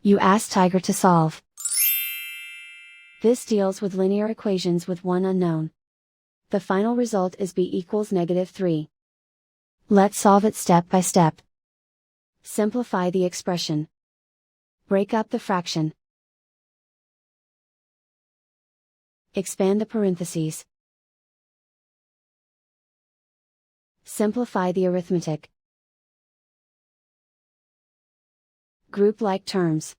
You ask Tiger to solve. This deals with linear equations with one unknown. The final result is b equals -3. Let's solve it step by step. Simplify the expression. Break up the fraction. Expand the parentheses. Simplify the arithmetic. Group like terms.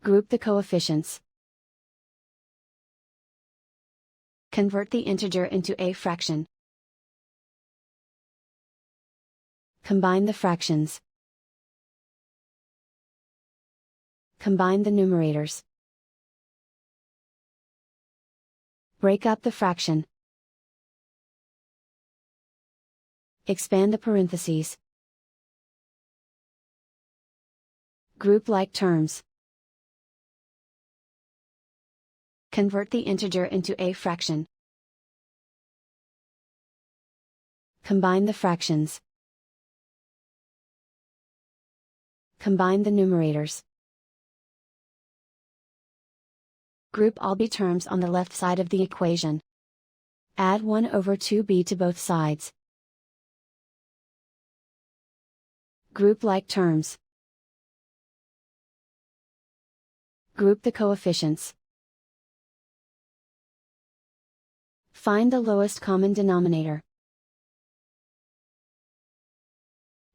Group the coefficients. Convert the integer into a fraction. Combine the fractions. Combine the numerators. Break up the fraction. Expand the parentheses. Group like terms. Convert the integer into a fraction. Combine the fractions. Combine the numerators. Group all b terms on the left side of the equation. Add 1/2b to both sides. Group like terms. Group the coefficients. Find the lowest common denominator.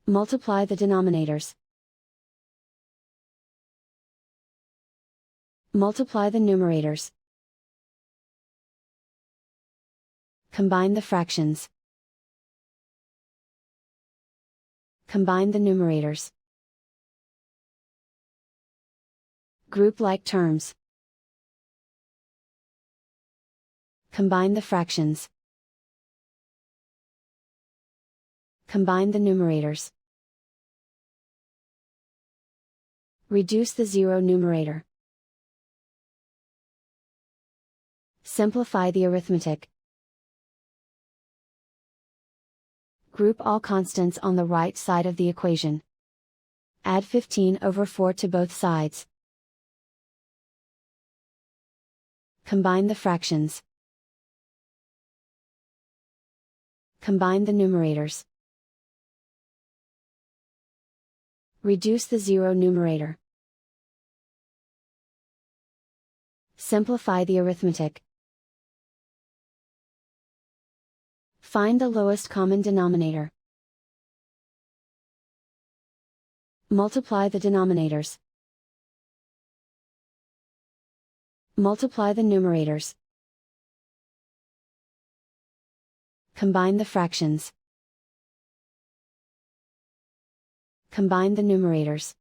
Multiply the denominators. Multiply the numerators. Combine the fractions. Combine the numerators. Group like terms. Combine the fractions. Combine the numerators. Reduce the zero numerator. Simplify the arithmetic. Group all constants on the right side of the equation. Add 15/4 to both sides. Combine the fractions. Combine the numerators. Reduce the zero numerator. Simplify the arithmetic. Find the lowest common denominator. Multiply the denominators. Multiply the numerators. Combine the fractions. Combine the numerators.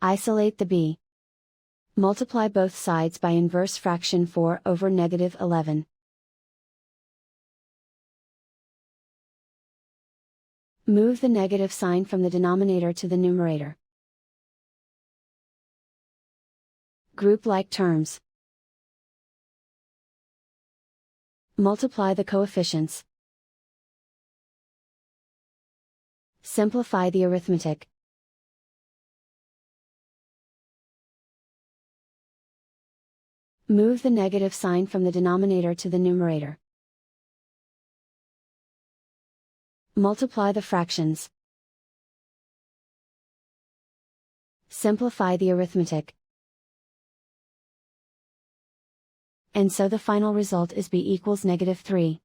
Isolate the b. Multiply both sides by inverse fraction 4/11. Move the negative sign from the denominator to the numerator. Group like terms. Multiply the coefficients. Simplify the arithmetic. Move the negative sign from the denominator to the numerator. Multiply the fractions. Simplify the arithmetic. And so the final result is b equals -3.